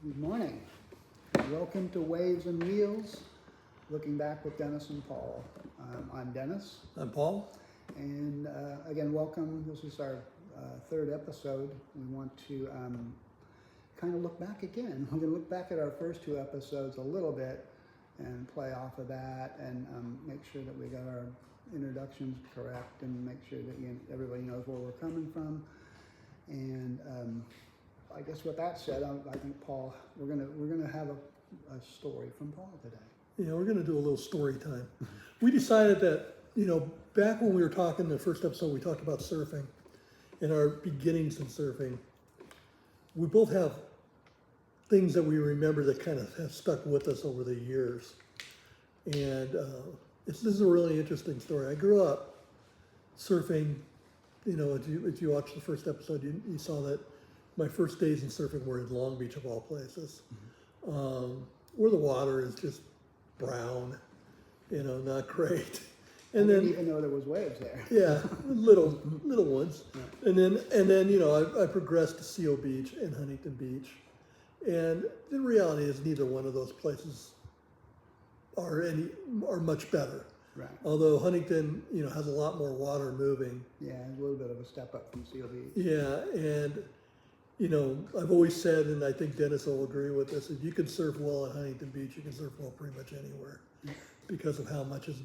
Good morning. Welcome to Waves and Wheels, looking back with Dennis and Paul. I'm Dennis, I'm Paul. and again, welcome. This is our third episode. We want to kind of look back again. We're going to look back at our first two episodes a little bit and play off of that and make sure that we got our introductions correct and make sure that everybody knows where we're coming from. And I guess with that said, I think Paul, we're gonna have a story from Paul today. Yeah, we're going to do a little story time. We decided that, back when we were talking in the first episode, we talked about surfing and our beginnings in surfing. We both have things that we remember that kind of have stuck with us over the years. And this is a really interesting story. I grew up surfing, if you watched the first episode, you saw that my first days in surfing were in Long Beach, of all places, where the water is just brown, not great. And I didn't even know there was waves there. Yeah, little ones. Yeah. And then I progressed to Seal Beach and Huntington Beach, and the reality is neither one of those places are much better. Right. Although Huntington, has a lot more water moving. Yeah, a little bit of a step up from Seal Beach. Yeah, and I've always said, and I think Dennis will agree with this, if you can surf well at Huntington Beach, you can surf well pretty much anywhere because of how much is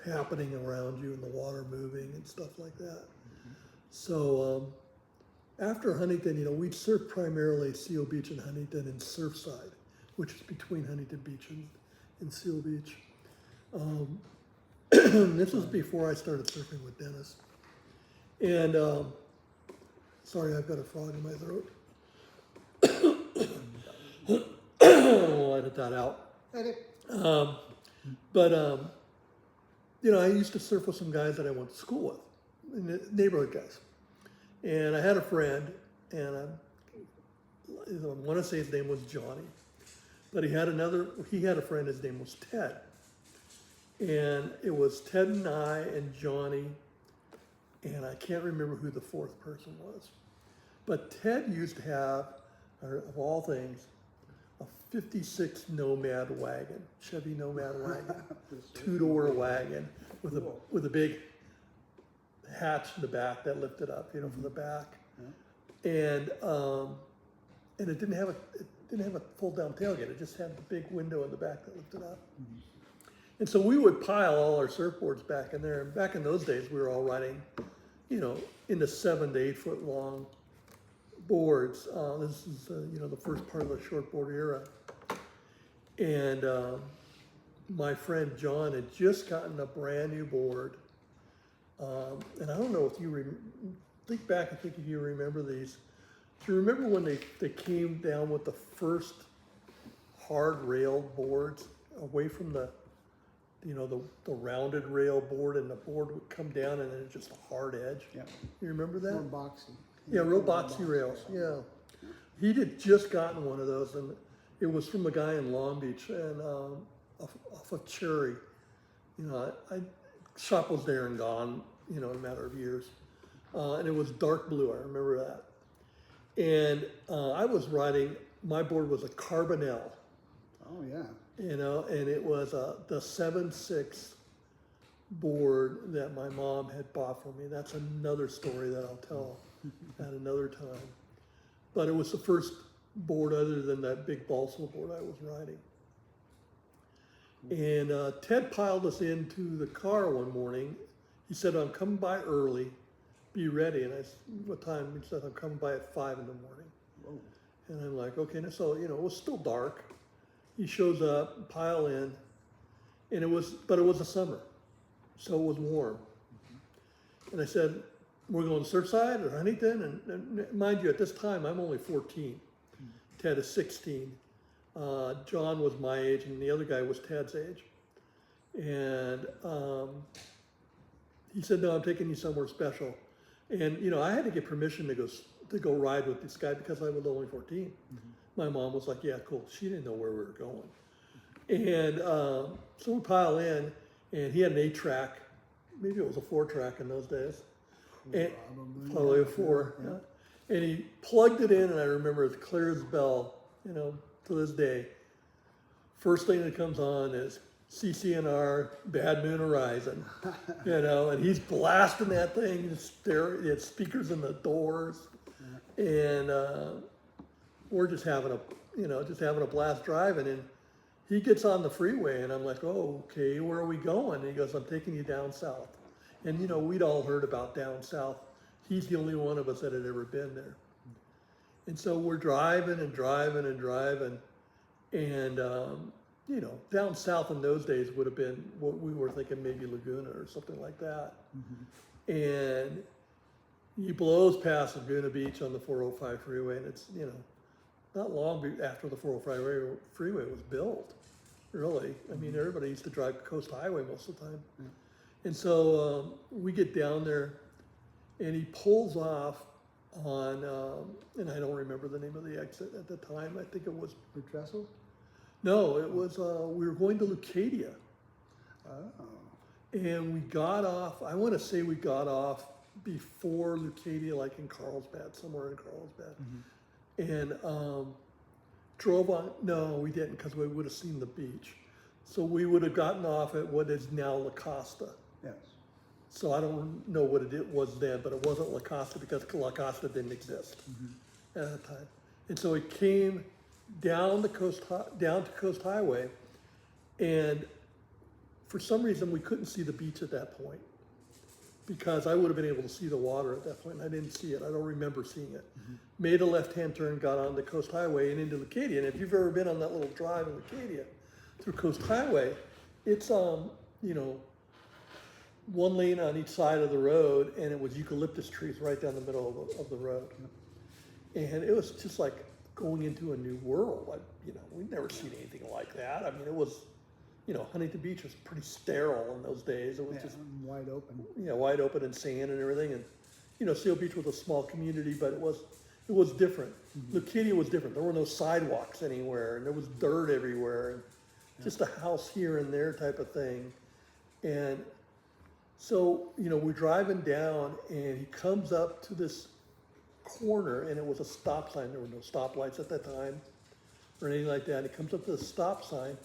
happening around you and the water moving and stuff like that. Mm-hmm. So after Huntington, we'd surf primarily Seal Beach and Huntington and Surfside, which is between Huntington Beach and Seal Beach. This was before I started surfing with Dennis. And sorry, I've got a frog in my throat. I'll edit that out. I used to surf with some guys that I went to school with, neighborhood guys. And I had a friend, and I want to say his name was Johnny, but he had a friend, his name was Ted. And it was Ted and I and Johnny, and I can't remember who the fourth person was. But Ted used to have, of all things, a 56 Nomad wagon, Chevy Nomad wagon, two-door wagon with a big hatch in the back that lifted up, from the back, and it didn't have a fold-down tailgate. It just had the big window in the back that lifted up. Mm-hmm. And so we would pile all our surfboards back in there. And back in those days, we were all riding, in the 7 to 8 foot long boards. This is, the first part of the shortboard era. And my friend John had just gotten a brand new board. And I don't know if you think back and think if you remember these. Do you remember when they came down with the first hard rail boards away from the rounded rail board, and the board would come down and then it's just a hard edge? Yeah. You remember that? Real boxy. Yeah, real boxy rails. Yeah. He had just gotten one of those, and it was from a guy in Long Beach and off of Cherry. Shop was there and gone, in a matter of years. And it was dark blue, I remember that. And I was riding, my board was a Carbonell. Oh, yeah. And it was the 7.6 board that my mom had bought for me. That's another story that I'll tell at another time. But it was the first board other than that big balsa board I was riding. And Ted piled us into the car one morning. He said, "I'm coming by early, be ready." And I said, "What time?" He said, "I'm coming by at 5 in the morning." Whoa. And I'm like, okay. And so, it was still dark. He shows up, pile in, and it was the summer, so it was warm. Mm-hmm. And I said, "We're going to Surfside or Huntington?" And mind you, at this time, I'm only 14. Mm-hmm. Ted is 16. John was my age, and the other guy was Ted's age. And he said, "No, I'm taking you somewhere special." And, I had to get permission to go ride with this guy because I was only 14. Mm-hmm. My mom was like, "Yeah, cool." She didn't know where we were going. And so we pile in, and he had an 8-track. Maybe it was a 4-track in those days. And probably a 4. Yeah. And he plugged it in, and I remember as clear as bell, to this day. First thing that comes on is CCNR, Bad Moon Horizon, you know, and he's blasting that thing. It's speakers in the doors, and we're just having a blast driving. And he gets on the freeway, and I'm like, oh, okay, where are we going? And he goes, I'm taking you down south. And you know, we'd all heard about down south. He's the only one of us that had ever been there. And so we're driving and driving and driving, and you know, down south in those days would have been what we were thinking, maybe Laguna or something like that. And he blows past Laguna Beach on the 405 freeway, and it's, you know, not long after the 405 freeway was built, really. I mean, everybody used to drive Coast Highway most of the time. And so we get down there, and he pulls off on, and I don't remember the name of the exit at the time. I think it was For Trestles? No, it was, we were going to Leucadia. Oh. And we got off, I want to say we got off before Leucadia, like in Carlsbad, somewhere in Carlsbad. And drove on, no, we didn't, because we would have seen the beach. So we would have gotten off at what is now La Costa. Yes. So I don't know what it was then, but it wasn't La Costa because La Costa didn't exist at that time. And so it came down to Coast Highway, and for some reason we couldn't see the beach at that point, because I would have been able to see the water at that point. I didn't see it. I don't remember seeing it. Made a left-hand turn, got on the Coast Highway and into Leucadia. And if you've ever been on that little drive in Leucadia through Coast Highway, it's you know, one lane on each side of the road, and it was eucalyptus trees right down the middle of the road. And it was just like going into a new world. Like, you know, we'd never seen anything like that. I mean, it was, you know, Huntington Beach was pretty sterile in those days. It was just wide open. Yeah, wide open and sand and everything. And you know, Seal Beach was a small community, but it was different. Leucadia was different. There were no sidewalks anywhere, and there was dirt everywhere, and just a house here and there type of thing. And so, you know, we're driving down, and he comes up to this corner, and it was a stop sign. There were no stoplights at that time or anything like that. He comes up to the stop sign,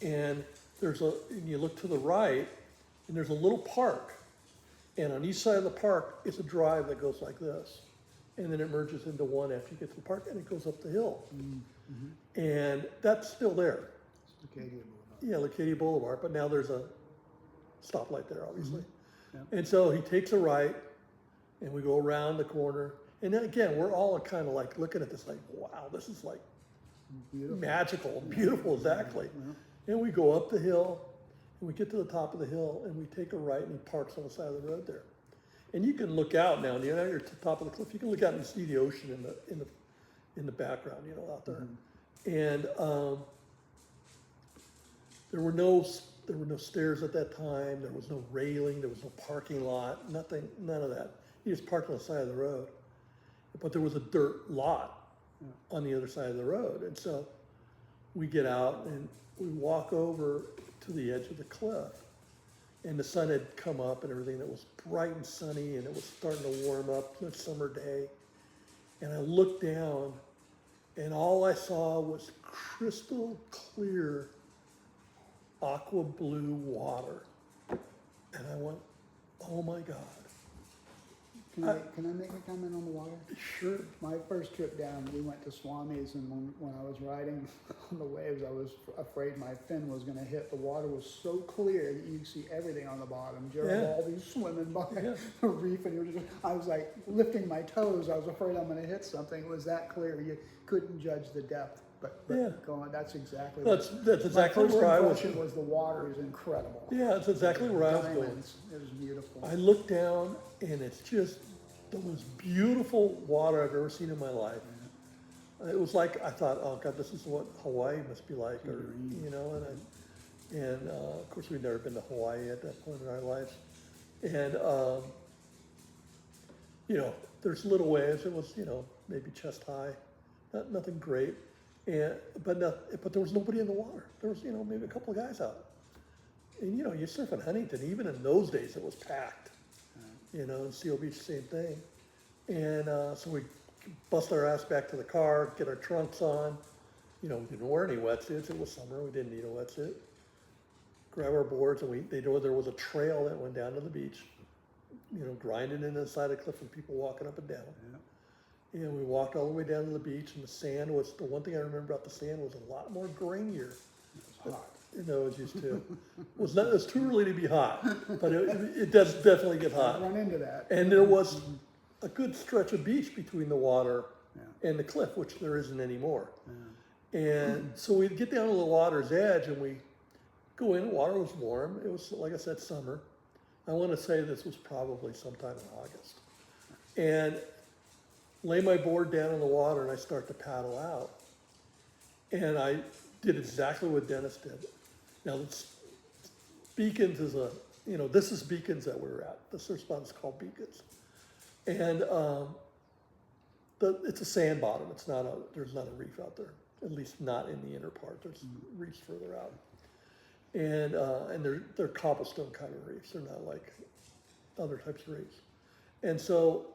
and and you look to the right, and there's a little park. And on each side of the park is a drive that goes like this. And then it merges into one after you get to the park, and it goes up the hill. And that's still there. Leucadia Boulevard. Yeah, Leucadia Boulevard, but now there's a stoplight there, obviously. And so he takes a right, and we go around the corner. And then again, we're all kind of like looking at this like, wow, this is like Beautiful. magical, beautiful, exactly. And we go up the hill, and we get to the top of the hill, and we take a right, and he parks on the side of the road there. And you can look out now, and you're at the top of the cliff. You can look out and see the ocean in the background, you know, out there. And there were no stairs at that time. There was no railing. There was no parking lot. Nothing. None of that. You just parked on the side of the road. But there was a dirt lot on the other side of the road, and so we get out and we walk over to the edge of the cliff. And the sun had come up and everything. It was bright and sunny, and it was starting to warm up. It was a summer day. And I looked down, and all I saw was crystal clear aqua blue water. And I went, oh my God. Can I make a comment on the water? Sure. My first trip down, we went to Swami's, and when I was riding on the waves, I was afraid my fin was going to hit. The water was so clear that you could see everything on the bottom. Garibaldi's swimming by the reef, and I was like lifting my toes. I was afraid I'm going to hit something. It was that clear. You couldn't judge the depth. But go on. That's exactly. That's exactly where I was. Was the water is incredible. Yeah, that's exactly where I was going. It was beautiful. I looked down, and it's just the most beautiful water I've ever seen in my life. It was like, I thought, oh God, this is what Hawaii must be like, or you know. And of course, we'd never been to Hawaii at that point in our lives. And you know, there's little waves. It was, you know, maybe chest high, nothing great. But there was nobody in the water. There was, you know, maybe a couple of guys out. And, you know, you surf in Huntington, even in those days, it was packed. You know, in Seal Beach, same thing. And so we bust our ass back to the car, get our trunks on, we didn't wear any wetsuits. It was summer. We didn't need a wetsuit. Grab our boards, and there was a trail that went down to the beach, grinding into the side of the cliff and people walking up and down. Yeah. And we walked all the way down to the beach, and the sand was, the one thing I remember about the sand was a lot more grainier. It was hot. It was used to. It was too early to be hot, but it does definitely get hot. Run into that. And there was a good stretch of beach between the water Yeah. and the cliff, which there isn't anymore. Yeah. And so we'd get down to the water's edge, and we go in. The water was warm. It was, like I said, summer. I want to say this was probably sometime in August. And lay my board down in the water, and I start to paddle out. And I did exactly what Dennis did. Now, Beacons is this is Beacons that we were at. The surf spot is called Beacons. And it's a sand bottom. There's not a reef out there, at least not in the inner part. There's reefs further out. And they're cobblestone kind of reefs. They're not like other types of reefs. And so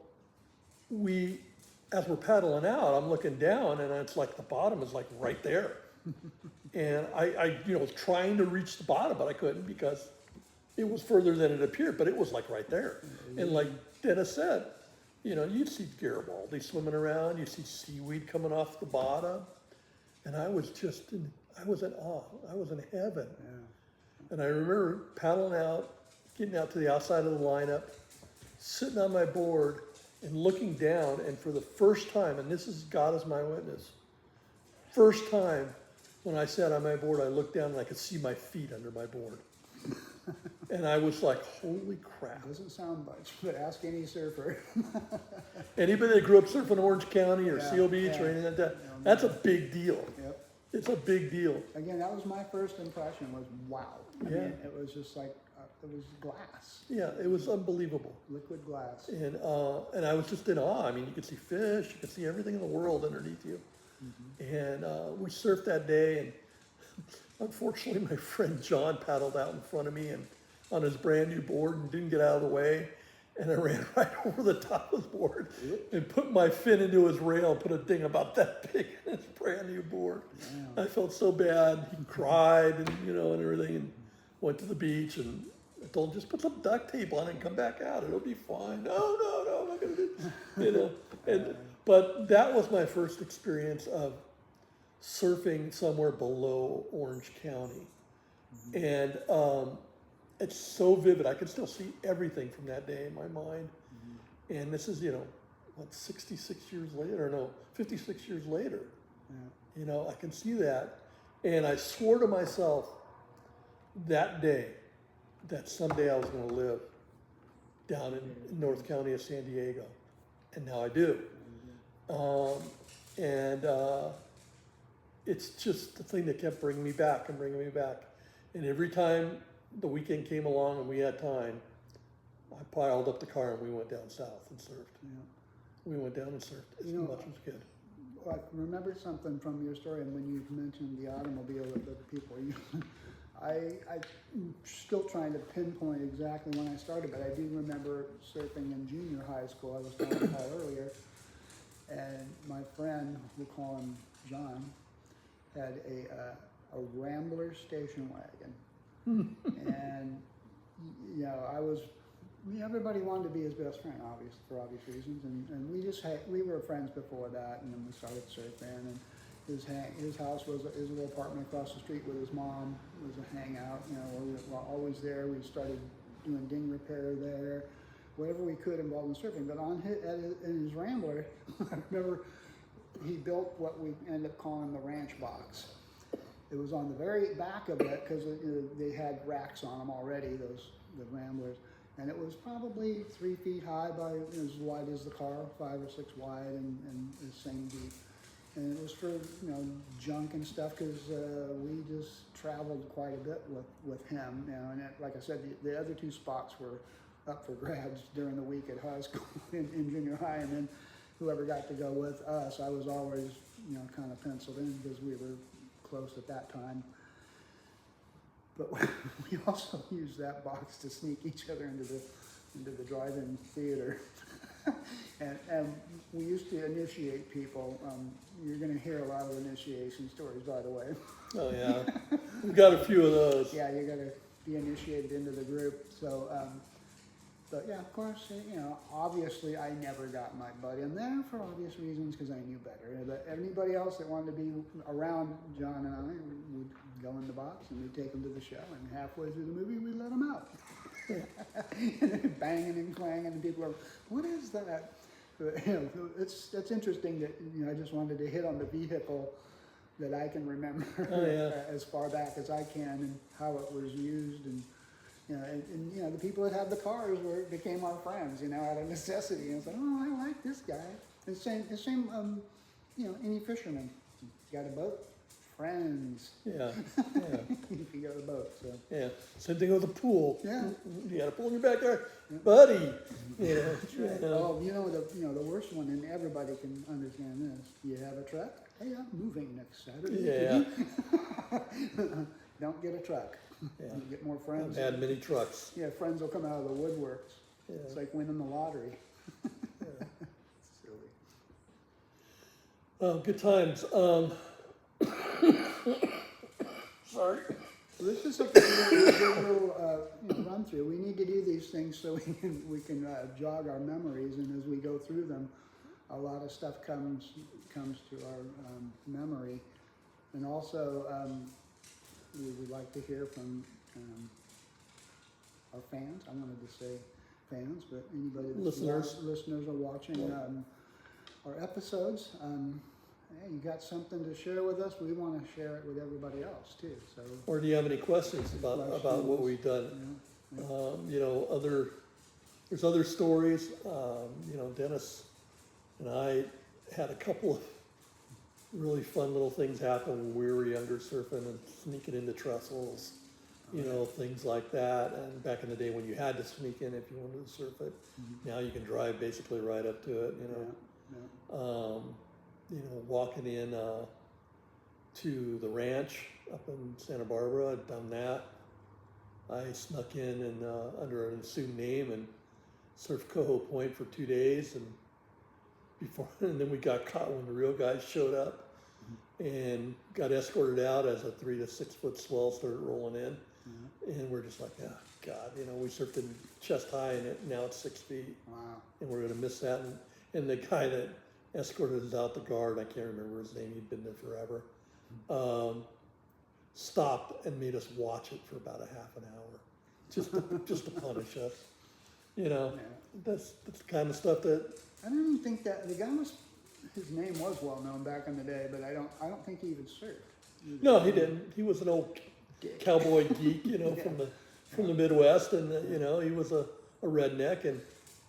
as we're paddling out, I'm looking down, and it's like the bottom is like right there. And I was trying to reach the bottom, but I couldn't because it was further than it appeared, but it was like right there. And like Dennis said, you'd see Garibaldi swimming around, you see seaweed coming off the bottom. And I was in awe. I was in heaven. Yeah. And I remember paddling out, getting out to the outside of the lineup, sitting on my board and looking down, and for the first time, and this is God as my witness, first time when I sat on my board, I looked down and I could see my feet under my board. And I was like, holy crap. Doesn't sound much, but ask any surfer. Anybody that grew up surfing Orange County or Yeah, Seal Beach or anything like that, that's a big deal. Yep. It's a big deal. Again, that was my first impression was, wow. I Yeah. mean, it was just like, it was glass, Yeah, it was unbelievable. liquid glass. And I was just in awe. I mean, you could see fish, you could see everything in the world underneath you. Mm-hmm. And we surfed that day, and unfortunately, my friend John paddled out in front of me and on his brand new board and didn't get out of the way. And I ran right over the top of the board and put my fin into his rail and put a ding about that big in his brand new board. Wow. I felt so bad. He cried and and everything, and went to the beach, and I told him, just put some duct tape on it and come back out. It'll be fine. No, I'm not gonna do it. But that was my first experience of surfing somewhere below Orange County. And it's so vivid. I can still see everything from that day in my mind. And this is, 66 years later, no, 56 years later. Yeah. I can see that. And I swore to myself that day that someday I was going to live down in North County of San Diego. And now I do. It's just the thing that kept bringing me back and bringing me back. And every time the weekend came along and we had time, I piled up the car and we went down south and surfed. Yeah. We went down and surfed as much as we could. I remember something from your story, and when you mentioned the automobile with the people, I'm still trying to pinpoint exactly when I started, but I do remember surfing in junior high school. I was telling Paul earlier, and my friend, we'll call him John, had a Rambler station wagon. And everybody wanted to be his best friend, for obvious reasons, and we were friends before that, and then we started surfing, and his house was his little apartment across the street with his mom. It was a hangout, we were always there. We started doing ding repair there, whatever we could involved in surfing. But in his Rambler, I remember he built what we ended up calling the ranch box. It was on the very back of it because they had racks on them already, the Ramblers, and it was probably 3 feet high by as wide as the car, 5 or 6 wide, and the same deep. And it was for junk and stuff because we just traveled quite a bit with him. And like I said, the other 2 spots were up for grabs during the week at high school in junior high, and then whoever got to go with us, I was always kind of penciled in because we were close at that time. But we also used that box to sneak each other into the drive-in theater. And we used to initiate people. You're going to hear a lot of initiation stories, by the way. Oh, yeah. We've got a few of those. Yeah, you're going to be initiated into the group. So, but yeah, of course, obviously I never got my butt in there for obvious reasons because I knew better. But anybody else that wanted to be around John and I would go in the box and we'd take them to the show, and halfway through the movie we'd let them out. Banging and clanging, and people are, what is that? But, it's interesting that I just wanted to hit on the vehicle that I can remember as far back as I can, and how it was used, and the people that had the cars became our friends, out of necessity. And it's like, oh, I like this guy. And same, any fisherman, got a boat, friends. Yeah. If you got a boat, so. Yeah. Same thing with the pool. Yeah. You got a pool in your backyard, buddy. That's right. Oh, the worst one, and everybody can understand this. You have a truck? Hey, I'm moving next Saturday. Yeah. Don't get a truck. Yeah. You get more friends. I've had many trucks. Yeah, friends will come out of the woodworks. Yeah. It's like winning the lottery. Yeah. Silly. Oh, good times. Sorry. Well, this is a good little run through. We need to do these things so we can jog our memories, and as we go through them, a lot of stuff comes to our memory, and also we would like to hear from our fans. I wanted to say fans, but anybody that's listeners are watching our episodes. Hey, you got something to share with us? We want to share it with everybody else too. So, Or do you have any questions about what we've done? There's other stories. Dennis and I had a couple of really fun little things happen when we were younger, surfing and sneaking into trestles, things like that. And back in the day when you had to sneak in if you wanted to surf it, now you can drive basically right up to it. Walking in to the ranch up in Santa Barbara, I'd done that. I snuck in and under an assumed name and surfed Coho Point for 2 days, and then we got caught when the real guys showed up, and got escorted out as a 3 to 6 foot swell started rolling in, and we're just like, oh God, we surfed in chest high, and now it's 6 feet. wow. And we're gonna miss that. And the guy that escorted us out, the guard, I can't remember his name, he'd been there forever, stopped and made us watch it for about a half an hour, just to punish us. That's the kind of stuff that. I don't even think that the guy his name was well known back in the day, but I don't think he even surfed. No, he didn't. He was an old cowboy geek, from the Midwest, and he was a redneck, and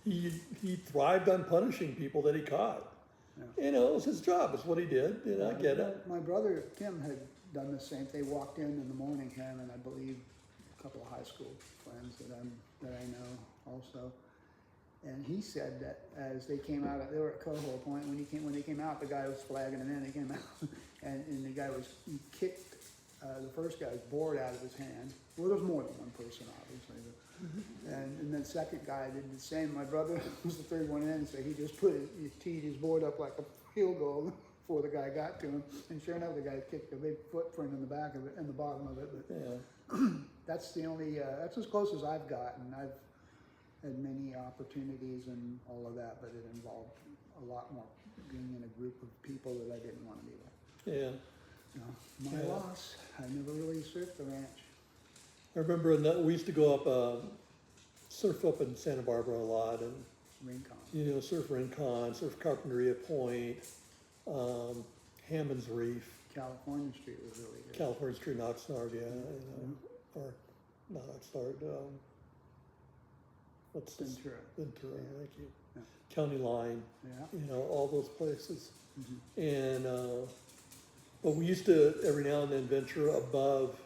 he thrived on punishing people that he caught. Yeah. It was his job. It's what he did. I get it. My brother Tim had done the same. They walked in the morning, him and I believe a couple of high school friends that I know also. And he said that as they came out, they were at Coho Point. When they came out, the guy was flagging them in. They came out, and the guy he kicked the first guy's board out of his hand. Well, there was more than one person, obviously. And then the second guy did the same. My brother was the third one in, so he just he teed his board up like a field goal before the guy got to him. And sure enough, the guy kicked a big footprint in the back of it, in the bottom of it. But that's the only, that's as close as I've gotten. I've had many opportunities and all of that, but it involved a lot more being in a group of people that I didn't want to be with. Yeah. So, my loss. I never really surfed the ranch. I remember we used to go up, surf up in Santa Barbara a lot, and Rincon. Surf Rincon, surf Carpinteria Point, Hammond's Reef. California Street was really good. California Street, Oxnard, or not Oxnard. What's this? Ventura. Ventura, thank you. Yeah. County Line. Yeah. All those places. And but we used to every now and then venture above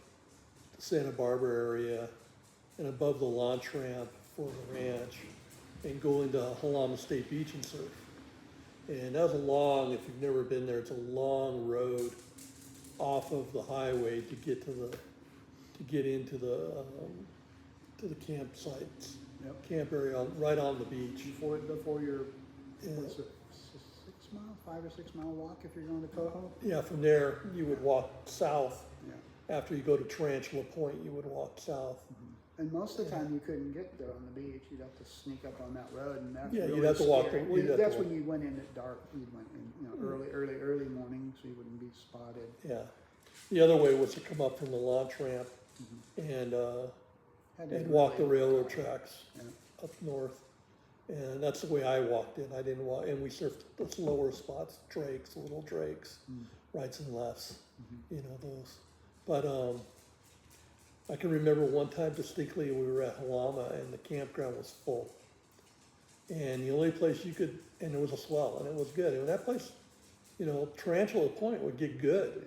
the Santa Barbara area and above the launch ramp for the ranch and go into Halama State Beach and surf. And that was if you've never been there, it's a long road off of the highway to get into the campsites. Yep. camp area right on the beach. Before your, Yeah. what's it, 5 or 6 mile walk if you're going to Coho? Yeah, from there you would walk south. Yeah. After you go to Tarantula Point, you would walk south. And most of the time you couldn't get there on the beach. You'd have to sneak up on that road, and that's Yeah, really you'd have to walk scary. the- Well, you'd have that's to when you went in at dark. You went in, early morning, so you wouldn't be spotted. Yeah. The other way was to come up from the launch ramp and Had to walk the really- railroad tracks Yeah. up north. And that's the way I walked in. I didn't walk, and we surfed the lower spots, drakes, little drakes, rights and lefts, you know, those. But I can remember one time distinctly we were at Halama and the campground was full. And the only place you could, and there was a swell and it was good. And that place, you know, Tarantula Point would get good.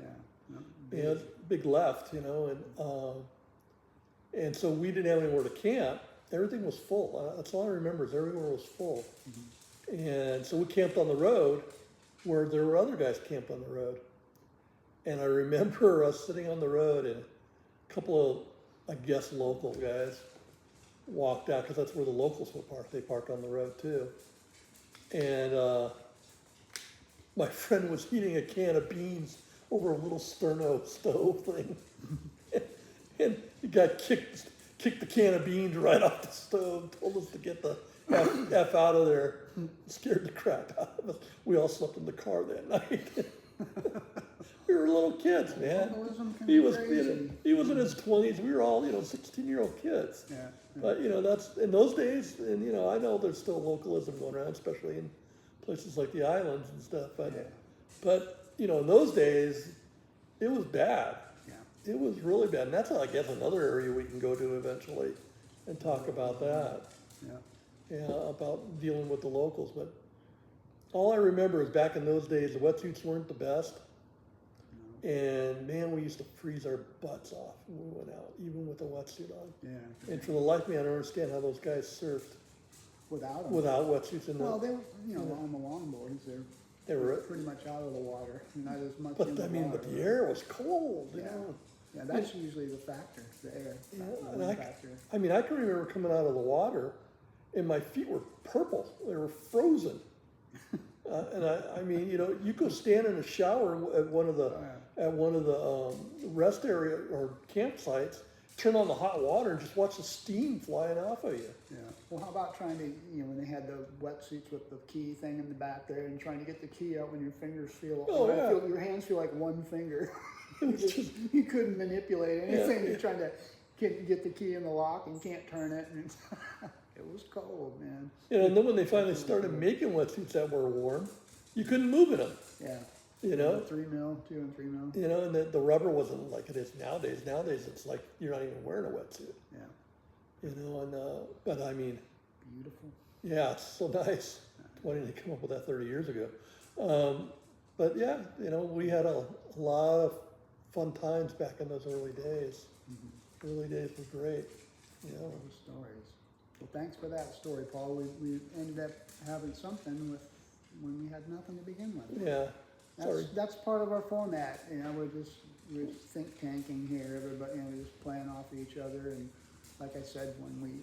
Yeah. You know, big left, you know, and so we didn't have anywhere to camp. Everything was full. That's all I remember is everywhere was full. And so we camped on the road where there were other guys camped on the road. And I remember us sitting on the road and a couple of, I guess, local guys walked out because that's where the locals would park. They parked on the road too. And my friend was heating a can of beans over a little sterno stove thing. And the guy kicked the can of beans right off the stove, told us to get the F out of there, scared the crap out of us. We all slept in the car that night. We were little kids, man. Localism can He be was, crazy. he was in his 20s. We were all, 16-year-old kids. Yeah. But, that's, in those days, and, I know there's still localism going around, especially in places like the islands and stuff. But in those days, it was bad. Yeah. It was really bad. And that's, I guess, another area we can go to eventually and talk about that. Yeah. Yeah, about dealing with the locals. But all I remember is back in those days, the wetsuits weren't the best. And man, we used to freeze our butts off when we went out, even with a wetsuit on. Yeah. And for the life of me, I don't understand how those guys surfed Without them. without wetsuits in Well, the. they were, on the longboards, They were, pretty much out of the water, not as much but in the I mean, water. but the air was cold, you Yeah. know. Yeah, that's usually the factor, the air. Yeah, the and wind factor. I mean, I can remember coming out of the water, and my feet were purple. They were frozen. And I mean, you go stand in a shower at one of the rest area or campsites, turn on the hot water, and just watch the steam flying off of you. Yeah. Well, how about trying to, when they had the wetsuits with the key thing in the back there, and trying to get the key out when your fingers feel, your hands feel like one finger. You couldn't manipulate anything. Yeah. You're trying to get the key in the lock and can't turn it, and it was cold, man. And then when they finally started making wetsuits that were warm, you couldn't move in them. Yeah. 3 mil, 2 and 3 mil. And the rubber wasn't like it is nowadays. Nowadays, it's like you're not even wearing a wetsuit. Yeah. But I mean, Beautiful. yeah, it's so nice. Why didn't they come up with that 30 years ago? But yeah, we had a lot of fun times back in those early days. Early days were great. Those stories. Well, thanks for that story, Paul. We ended up having something when we had nothing to begin with. Yeah. Sorry. That's part of our format. We're think tanking here. Everybody, we're just playing off of each other. And like I said, when we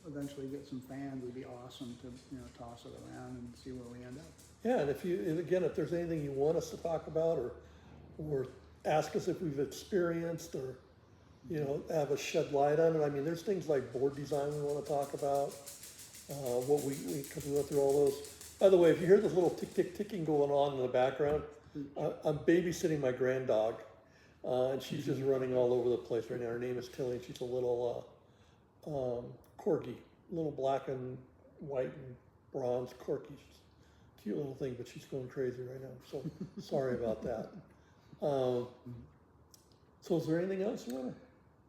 eventually get some fans, it'd be awesome to toss it around and see where we end up. Yeah, and if there's anything you want us to talk about, or ask us if we've experienced, or have us shed light on it. I mean, there's things like board design we want to talk about. Because we went through all those. By the way, if you hear this little tick, tick, ticking going on in the background, I'm babysitting my grand dog, and she's just running all over the place right now. Her name is Tilly, and she's a little corgi, little black and white and bronze corgi. She's a cute little thing, but she's going crazy right now. So sorry about that. So is there anything else you want to?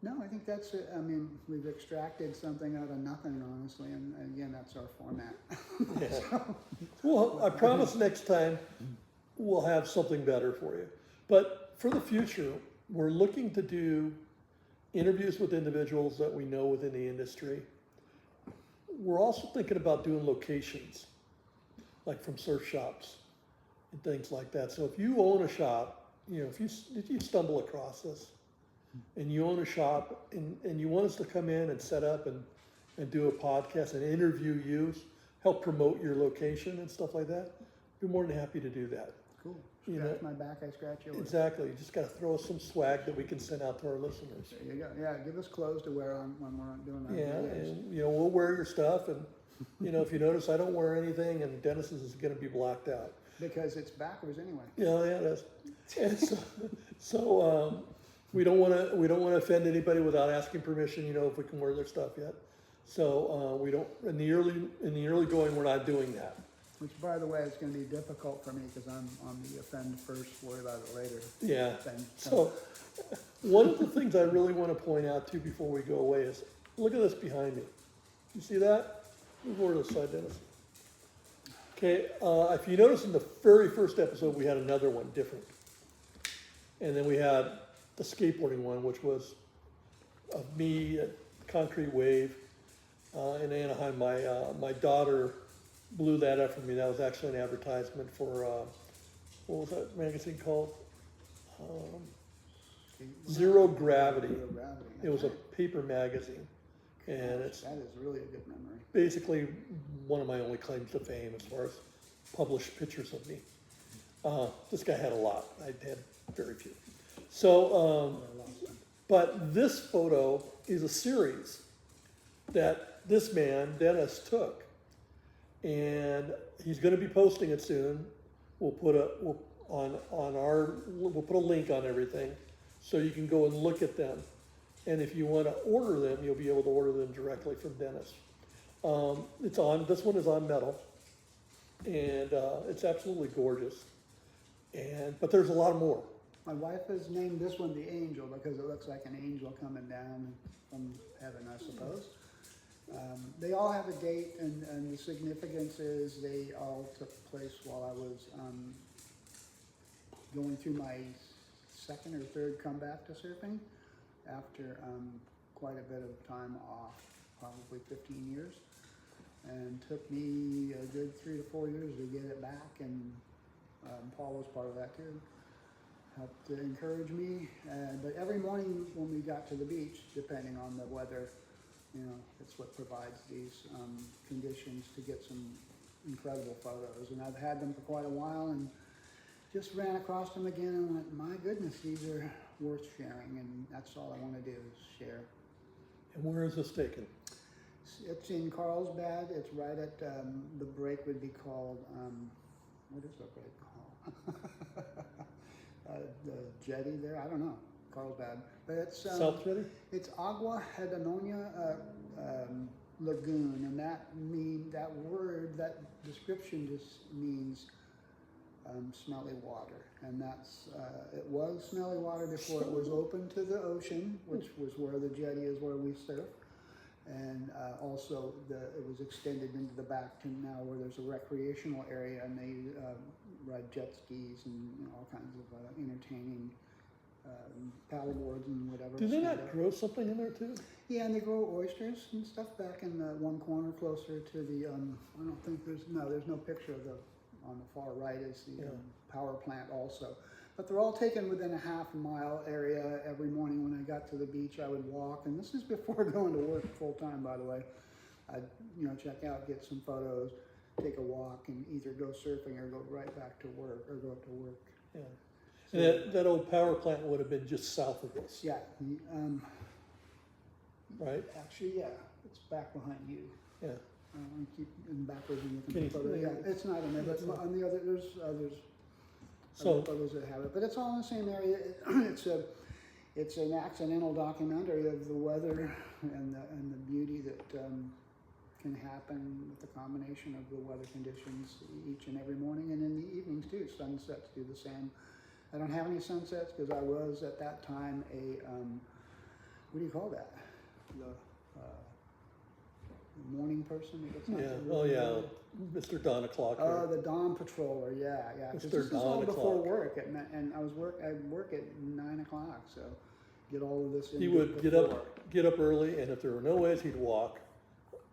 No, I think that's it. I mean, we've extracted something out of nothing, honestly, and again, that's our format. Yeah. Well, I promise next time we'll have something better for you. But for the future, we're looking to do interviews with individuals that we know within the industry. We're also thinking about doing locations, like from surf shops and things like that. So if you own a shop, if you stumble across this, and you own a shop and you want us to come in and set up and and do a podcast and interview you, help promote your location and stuff like that, be more than happy to do that. Cool. You Scratch know, my back, I scratch yours. exactly. You just got to throw us some swag that we can send out to our listeners. There you go. Yeah, give us clothes to wear on when we're doing our Yeah, videos. and you know, we'll wear your stuff, and you know, if you notice, I don't wear anything, and Dennis's is going to be blacked out. Because it's backwards anyway. Yeah, it is. And so we don't want to offend anybody without asking permission. You know, if we can wear their stuff yet. So we don't in the early going. We're not doing that. Which, by the way, is going to be difficult for me because I'm on the offend first, worry about it later Yeah. thing. So one of the things I really want to point out too before we go away is look at this behind me. You see that? Move over to the side, Dennis. Okay, if you notice in the very first episode, we had another one different. And then we had the skateboarding one, which was of me at Concrete Wave in Anaheim. My daughter blew that up for me. That was actually an advertisement for, what was that magazine called? Zero Gravity. Zero Gravity. It was a paper magazine. And it's That is really a good memory. basically one of my only claims to fame as far as published pictures of me. This guy had a lot. I had very few. So, but this photo is a series that this man, Dennis, took. And he's going to be posting it soon. We'll put a link on everything so you can go and look at them. And if you want to order them, you'll be able to order them directly from Dennis. This one is on metal, and it's absolutely gorgeous. But there's a lot more. My wife has named this one the Angel because it looks like an angel coming down from heaven, I suppose. They all have a date, and the significance is they all took place while I was going through my second or third comeback to surfing after quite a bit of time off, probably 15 years. And took me a good 3 to 4 years to get it back, and Paul was part of that too. Helped to encourage me, but every morning when we got to the beach, depending on the weather, you know, it's what provides these conditions to get some incredible photos. And I've had them for quite a while, and just ran across them again and went, my goodness, these are worth sharing, and that's all I want to do is share. And where is this taken? It's in Carlsbad. It's right at the break would be called, what is the break called? The jetty there, I don't know, Carlsbad. But it's South Jetty? It's Agua Hedanonia Lagoon, and that description just means smelly water. And that's it was smelly water before it was open to the ocean, which was where the jetty is, where we surf. And also it was extended into the back to now where there's a recreational area, and they ride jet skis and all kinds of entertaining paddleboards and whatever. Do they not grow something in there too? Yeah, and they grow oysters and stuff back in the one corner closer to the, I don't think there's no picture of on the far right is the power plant also. But they're all taken within a half-mile area. Every morning when I got to the beach, I would walk, and this is before going to work full-time, by the way. I'd check out, get some photos, take a walk, and either go surfing or go right back to work, or go up to work. Yeah. So, And that old power plant would have been just south of this, yeah, right? actually, yeah, it's back behind you. Yeah. I keep in backwards and looking Can at the you- photo. Yeah, it's not in there, but on the other, there's others. So- Other photos that have it, but it's all in the same area. It's an accidental documentary of the weather and the beauty that can happen with the combination of the weather conditions each and every morning, and in the evenings too. Sunsets do the same. I don't have any sunsets because I was at that time a what do you call that? The morning person that gets Yeah. out Oh yeah. Mr. Dawn O'Clock. Oh, the dawn patroller, yeah. 'Cause Mr. this is all Dawn before o'clock. work, and I work at 9 o'clock, so get all of this in. He would get up early, and if there were no ways, he'd walk,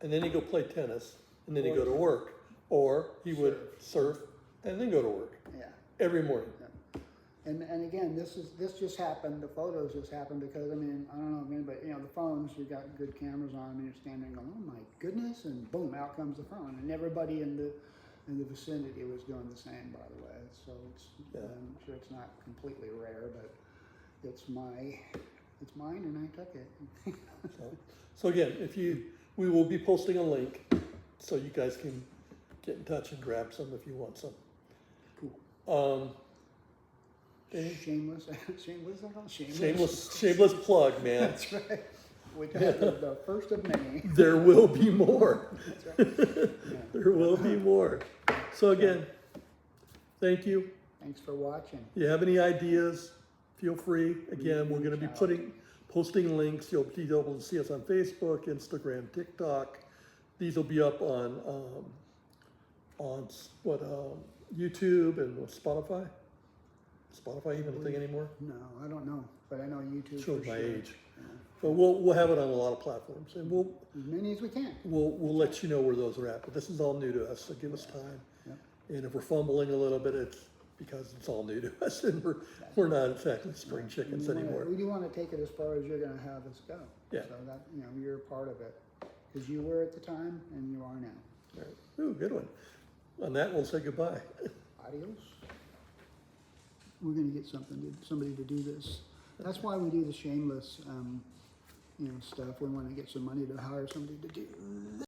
and then he'd go play tennis, and then he'd go to work, or he would surf and then go to work Yeah, every morning. And again, this just happened. The photos just happened because I mean I don't know if anybody, you know, the phones, you got good cameras on them, and you're standing going, oh my goodness, and boom, out comes the phone, and everybody in the vicinity was doing the same, by the way. So it's I'm sure it's not completely rare, but it's mine, and I took it. So again, we will be posting a link so you guys can get in touch and grab some if you want some. Cool. Shameless Shameless. shameless plug, man. That's right. Which is the first of many. There will be more. That's right. Yeah. There will be more. So again, thank you. Thanks for watching. If you have any ideas, feel free. Again, we're going to be posting links. You'll be able to see us on Facebook, Instagram, TikTok. These will be up on YouTube and Spotify. Spotify even a thing anymore? No, I don't know, but I know YouTube. Shows for my sure. age. Yeah. But we'll have it on a lot of platforms, and As many as we can. we'll let you know where those are at. But this is all new to us, so give us time. Yeah. And if we're fumbling a little bit, it's because it's all new to us, and we're not exactly spring chickens anymore. We do want to take it as far as you're going to have us go. Yeah. So that you're a part of it because you were at the time and you are now. All right. Ooh, good one. On that, we'll say goodbye. Adios. We're going to get somebody to do this. That's why we do the shameless, stuff. We want to get some money to hire somebody to do